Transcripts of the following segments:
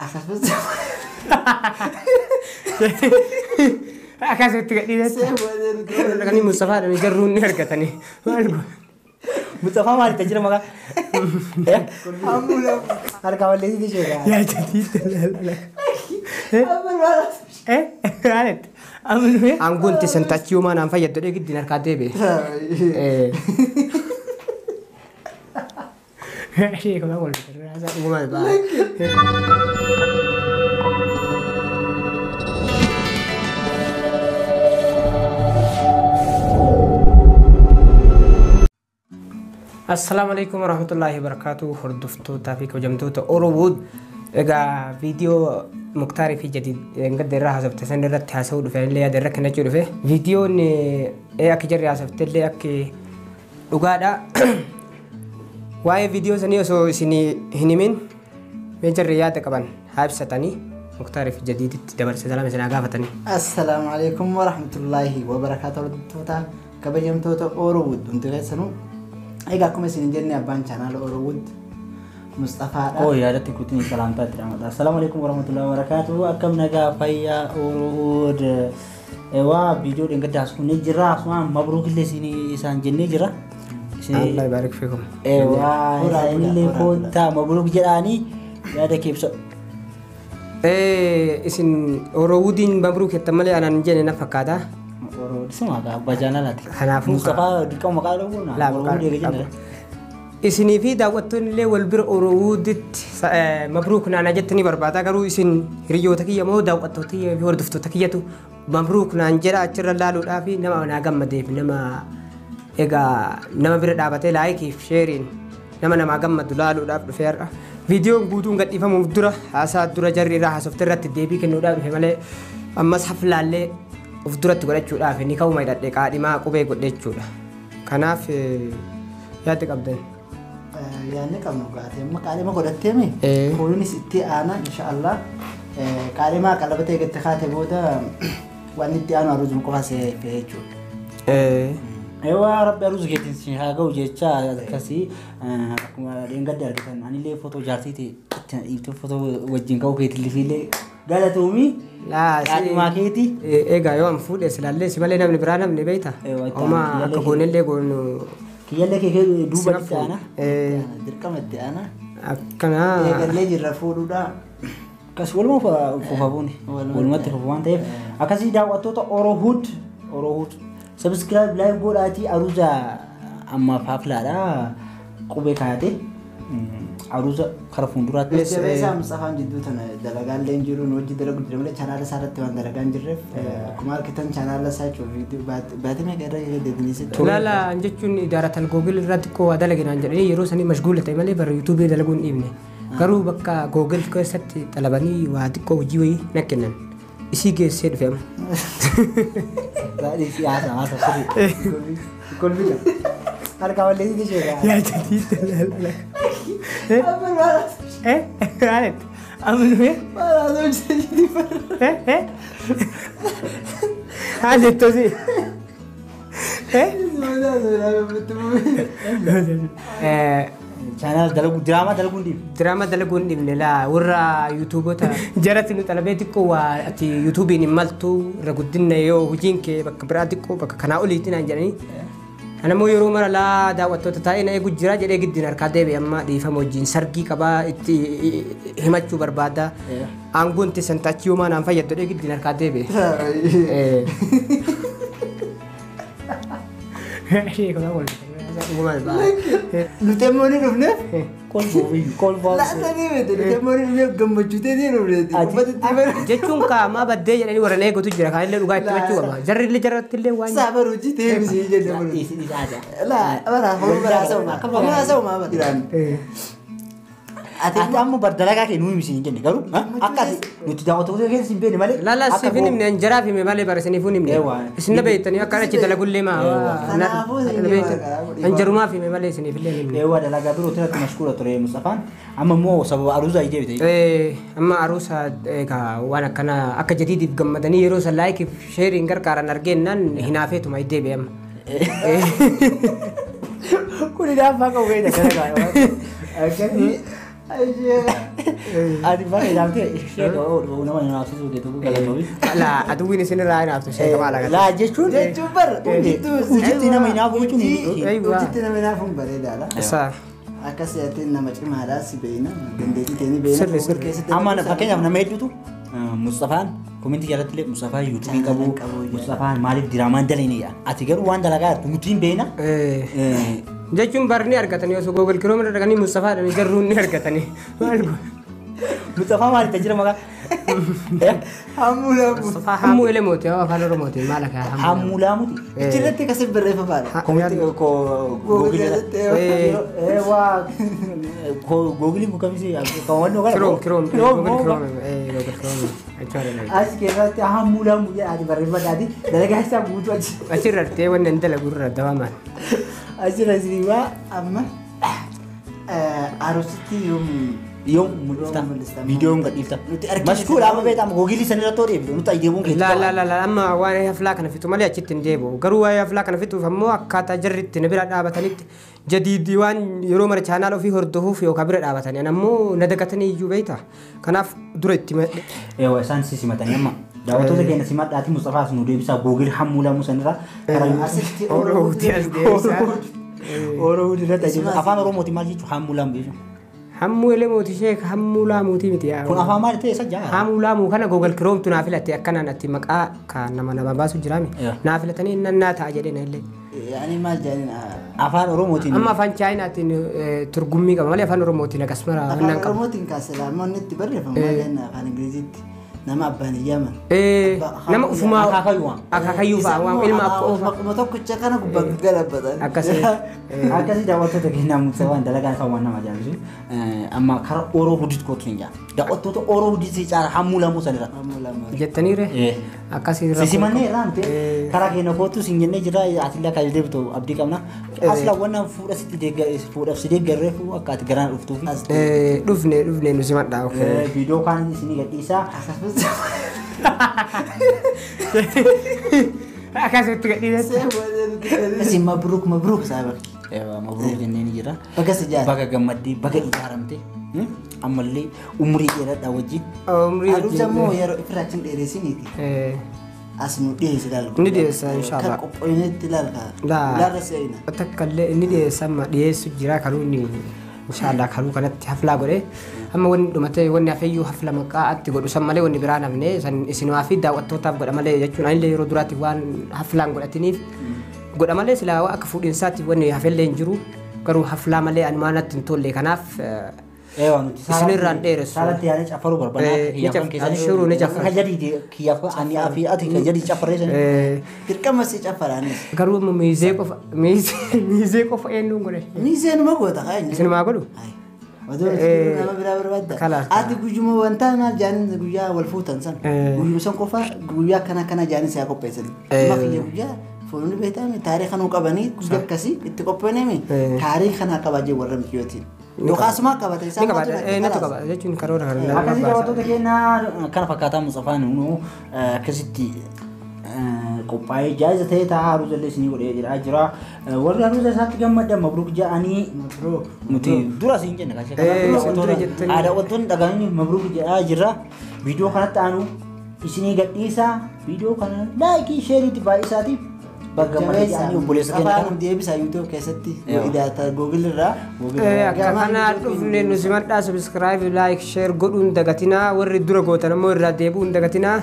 أخذت أكاسة تقدير لكني مصطفى أنا جرون نركتني مصطفى ما تجري مكان أمولا أركب اللي دي شيء يا جديد لا أمولا عارف أمولا أنا قلت سنتاتيو ما أنا فايد دوري قد نركض به شيء كم أقول وما بعد السلام عليكم ورحمة الله وبركاته. هردفتو تافيك وجمتو تأورود إجا فيديو مختار في جديد نقدر راح سبت سنة رت حاسود في اللي هذا ركنا نشوف فيه فيديو إن أكيد راح سبت اللي أكيد وقاعد واي فيديو سنيو سو سني هنيمين بيجر رياضة كمان هاي بستاني مختار في جديد تدبر سلام سنة قافتني. السلام عليكم ورحمة الله وبركاته. هردفتو كبجمتو تأورود أنتوا سنو إيجا كم سنين جنّي أبان channel أورود مصطفى. أوه يا ريت كنتني سلامتات رحمة. السلام عليكم ورحمة الله وبركاته. أكم نجا فيا أورود. إيوا فيديو إنك تاسكون نجرا سواء مبروك اللي سني إنسان جنّي جرا. الله يبارك فيكم. إيوا اللي كنت مبروك جراني يا ده كيف سو. إسن أورودين مبروك التملي أنا نجني نفكادا. Semua kan bacaan lah. Hanafu Mustafa di kamu makan dulu na. La isini fi dawatun le wal bir urudit mabruk na najatni barbata garu isin riyo takiya mo dawatto tiya fi wardufto takiyatu mabruk na anjera achira lalu dafi nama na gammade nama ega nama bir dabate like sharing nama gammadu lalu daf fer video gudu ngadi famu dura asa dura jarri ra hasofterrat debi kenu daf male amma haflalle ufdurat godhachuudha fi ni kawuma hidhadhe qaadhimaa qubee godhachuudha kanaaf yaadde qabdan yaadne qabnu gaate amma qaadhima godhatteemi kunis itti aana inshallah qaadhimaa qalabatee gatti kaate booda waan itti aanu aruzum qofa see feechuudha ewa rabbi aruz geetin si haga ujecha kasi akkuma dhengadde argitan anillee foto jaartiiti itti foto wajjin ka'u keetilifillee galatoomi لا ماكيتي إيه يوم فود إسلالله سبالي نبني برانا من بيتها وما أكون اللي يقولنو كي اللي كي دوبا أنا دركم أنا كنا إيه اللي جرفوا ده كاس ولما فوفابوني ولما تفوفان تيف أكاسي دا واتو أوروهود سبسكرايب لايف بولاتي أروزا أما فافلا دا كوبي كاتي عروسة خرفون درات بس مصطفى جدو تنا دلقان لين جرو نوجي دلقو درمله channel سارت تمان دلقان جرف كمار كتن channel سايچو فيديو بعد ما كده يدني سه لا انجچون إدارة الجوجل راتكو دلقين انجري يروسني مشغولة تيمالي بر يوتيوب دلقون إبنه كرو بكا جوجل كويست طلباني وادكو جيوي نكنن إشي كيسير فهم لا دي سياسة كل فيديو أركب اللي دي شيء يا جديد لا أمر ولا عارف أمر إيه ولا زوج جديد هذا التوزيع channel دراما دلقون دي لا ورا يوتيوب تا جرت إنه طلبتكو واتي يوتيوب نملتو رقدنا يو هجينك بك براتكو بك كناولي تناجني أنا مو يروم لا دعوة تتاين أي جزيرة جري جدنا ركادة بيما دي فموجين سرقي كبا همتشو بربادا أنغون تسنتاتيو ما نام فيا جري جدنا ركادة بي شيء كذا أقول نتمنى نفنه كل فاز لا تاني بدي نتمنى نفنه جنب جوتي دي نفنه جتون كا ما بدي يعني ورناه قلت جرا كان اللي لقيت بتشوف ما جري اللي جرت اللي وين صابر وجيتي بس يجي لا أنا ما أسوي ما بدي Ati ammo bardalaga ke numi misin jenne garu akati nuti dawo to ke simbe ni male لا سيفيني من انجرا في مبالي برسني فوني من اسنا بيتني اكره تي دلغول لي ما انجرو ما في مبالي سني في الليل ايوا دلغا برو ترى مشكوره ترى مصطفى اما مو سبب عروسه يجي بيتي اما عروسه كا وانا كان اك جديد جمدني يروس لايك شيرينج كارن ارجنن هنا فيتو ما يدي بيم كل ده فاكو وين ده أجي Ati baay'ee ilaaltee sheeka nama nyaachisuuf deetu galatoomi. Laa aduwwiin isin irraa hinaaftu sheeka maal agarra. Laa jechuun bara hojiitti nama hinaafu jechuun hojiitti nama hinaafuun bareedaadha. Isaa. Akkas yaatee nama cimaadhaas beeyna dandeettii ta'anii beeyna. Sirri sirri. amma fakkeenyaaf nama hedduutu Mustafaan komintii jalatti illee Mustafaa yuutuubii qabu Mustafaan maaliif diraamaan dalaginidha ati garuu waan dalagaa jirtu nuti hin beekna. Jechuun barni argatanii osoo Google Chrome irra dhaqanii Mustafaadhaan jarruun ni argatanii. Mustafaa maaliif jira maqaa? Hammuu elemooti afaan Oromooti maal akka Hammulaamuti. Ijjirratti kasi barreeffamaadha. Googiliin kun kamisi kaawwannoo kana. Chrome Google Chrome As keessatti hammulaamu jedhaati barreeffadhaati dalagaa isaa guutuu achirra ta'ee wanni hin dalagu irra dabamaan. asirra siribaa Amma aroositti yoom mul'ifta viidiyoon gadhiifta mashkuudha amma beekama googilii sanirra ta'uu deebi'u nuti deemuun keessa. La amma waan haflaa kana fitu malee achitti hin deebi'u garuu waan haflaa kana fituuf ammoo akkaataa jarritti na bira dhaabatanitti jadiidii waan yeroo mara chaanaal ofii hordofuuf yookaan bira dhaabatanii ammoo na dagatanii iyyuu beekta kanaaf dura itti madde. Isaan simatanii amma daawwattoota keenya simadhaati Mustafaas nu deebisaa googilii hammulamu sanirra asitti Oromooti as deebisaa. Oromoo irratti afaan Oromooti maal jechuun hammulamu jechuudha. Hammuu elemooti sheeka hammuu laamuuti miti yaa. Kun afaan maal ta'e isa jaa. Hammuu laamuu kana Google Chrome tu naa filatte akkanaan atti maqaa kan nama baasu jiraami. Naa filatanii nannaa ta'a jedhee na illee. Yaani maal jedhani afaan Oromootiin. Amma afaan Chaayinaatiin turgummii qaba malee afaan Oromootiin akkasumara afaan wannan qaba. Oromootiin kaaselaamonni itti barreeffamu malee afaan Ingiliziitti nama abbaan iyyaman. Nama ufumaa akaakayyuu fa'a waan ilma akka oofa. Maquma tokkicha kana gubbaa galabbatan. Akkasii daawwattoota keenya Mustafaan dalagaan isaa waan nama ajaa'ibu amma karaa Oroo Hudit kootu hin jaa daawwattoota Oroo Hudit caala hammulamu sanirra. Jettaniire akkasii irra. Sisimannee irraa miti karaa keenya kootu sin jennee jira atillee akka deebito abdii qabna asla waan fuudhaaf si deeggarree akka ati garaan dhuftuuf. Dhufne nu simadhaa. Viidiyoo kaan isinii gadhiisaa. Akkasitti gadhiisee. Isin mabruuk saaba. Mabruuk jennee ni jira. Baga sijaara. Baga gammaddee baga ijaaramte ammallee umurii dheeradhaa wajjin. Aduusa immoo yeroo ifirraatiin dheeresiniiti. As nu dhiyeessi ilaalku. Ni dhiyeessa inshallah. Kan qopho'inetti ilaalka. Laarra se'ina. Takkallee inni dhiyeessa amma dhiyeessu jira karuu inni inshallah karuu kanatti haflaa godhee amma wanni dhumatee wanni hafeeyyuu hafla maqaa atti godhu san malee wanni biraan hafnee san isinuu fi daawwattootaaf godha malee jechuun anillee yeroo duraatti waan haflaan godhatiniif godha malee silaa akka fuudhinsaatti wanni hafellee hin jiru garuu haflaa malee animaanatti hin tolle kanaaf isinirraan dheeressu. Saalatti yaadee caffaruu barbaada. Shuruu ni caffara. Kajadi kiyyafa ani afi ati kajadi caffaree sana. Dirqama si caffaraanis. Garuu miizee qofa eenyuun godhe. Miizee numa goota haa inni. Isinumaa godhu. Nama biraa barbaadda. Ati guyyuma wanta maal jaanin guyyaa wal fuutan san. Guyyuma san qofa guyyaa kana jaanin siyaa qopheessan. Makiyya guyyaa fuulonni beekame taariikha nuu qabanii guyyaa akkasii itti qopheenname taariikha naa qabaa jee warra miyyootiin. Dhukaasuma qabate isaan natu qaba jechuun karoora kana. Akkasii daawwattoota keenya kana fakkaataa Mustafaan nu akkasitti qophaa'ee jaa'iza ta'ee taa'aa haruusallee isinii godhee jira. Warri haruusa isaatti gammadan mabruuk jedhanii nuti dura siin jenna kaashee daawwattoonni dhaga'anii mabruuk jedhaa jirra. Viidiyoo kanatti aanu isinii gadhiisaa viidiyoo kana laayikii sheeriitti baay'isaatiif. Bagammatti ani obboleessa keenya kan deebisaa YouTube keessatti idaata Google irraa. Akka kana dhufne nu simadhaa subscribe like share godhuun dagatinaa warri dura gootan ammoo irraa deebi'uun dagatinaa.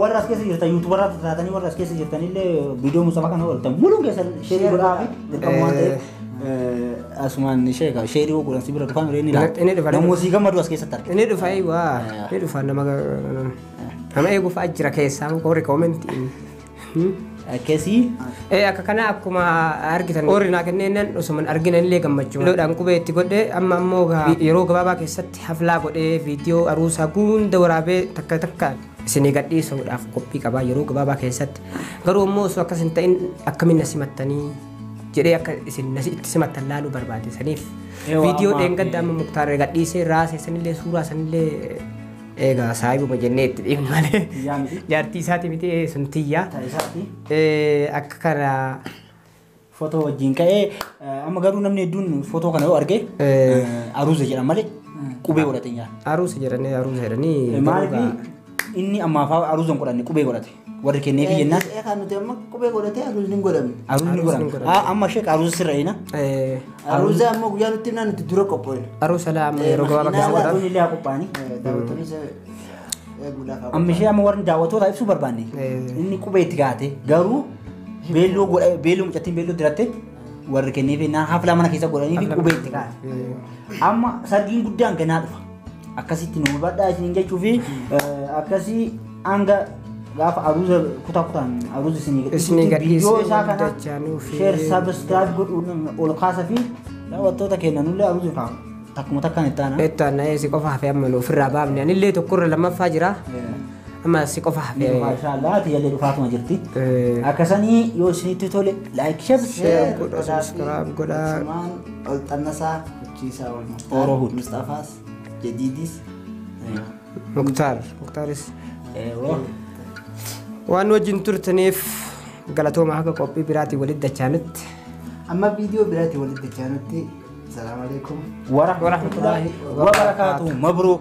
Warra as keessa jirtan YouTube warra taatanii warra as keessa jirtanillee viidiyoo Mustafaa kana ooltan muluun keessa sheerii godhaa fi dirqama waan ta'eef asumaan sheeka sheerii godhan si bira dhufan reeni laata. Namoota si gammadu as keessatti argina. Inni dhufa inni dhufa nama eeguuf ajjira keessaa warri koomentiin. Akkasii akka kana akkuma argitan warri naa kenneenan osuman arginan illee gammachuu loodhaan qubee itti godhe amma ammoo yeroo gabaabaa keessatti haflaa godhee viidiyoo aruusaa hunda waraabee takka isinii gadhiisuudhaaf qophii qabaa yeroo gabaabaa keessatti garuu ammoo osoo akkas hin ta'in akkamiin na simattanii jedhee akka isin itti simattan laaluu barbaadesaniif viidiyoo dheengadda amma muktaaree gadhiisee raasee sanillee suuraa sanillee egaa saayibuma jennee itti dhiifne malee jaartii isaati miti sun tiyyaa akka kana footoo wajjin ka'ee amma garuu namni hedduun footoo kana yoo arge aruuza jedhama malee qubee godhatee nyaata. Aruusa jedhanii. Maaliif inni ammaaf aruusa hin godhanne qubee godhate. Warri kennee fi jennaan. Kan nuti amma qubee godhatee aruusni hin godhamne. Aruusni hin godhamne. Amma sheek aruusa sirreeyna. Aruusa amma guyyaa nuti himnaan nuti dura qophoofne. Aruusa laa amma yeroo gabaabaa keessa godhamu. Aruusni illee qophaa'anii. Daawwattoonni amma ishee amma warri daawwattoota ibsuu barbaanne. Inni qubee itti gaate garuu beelloo mucattiin beelloo diratte warri kennee fi naan haflaa mana keessa godhanii fi qubee itti gaate. Amma sargiin guddaan ganaa dhufa. Akkasitti nu badhaa isin jechuu fi akkasii hanga gaafa aruusa kutaan aruusa isinii viidiyoo isaa kana sheer saabskiraayib godhuun ol kaasa fi daawwattoota kennanullee aruusa takkuma takkaan itti aanaa. Itti aanaa si qofa hafee amma ofirraa baafne anillee tokkorra lammaffaa jira. Amma si qofa hafee. Maashaallah tiyyalee dhufaatuma jirti. Akkasanii yoo isinitti tole laayik sheer godha saabskiraayib godha. ol xannasaa hojiisaa wal Orohud Mustafaas Jadiidis Muktaaris. Waan wajjin turtaniif galatooma haga qophii biraatii walitti dachaanutti. amma viidiyoo biraatii walitti dachaanutti. Assalamu alaikum warahmatullahi wabarakatuh. Mabruuk.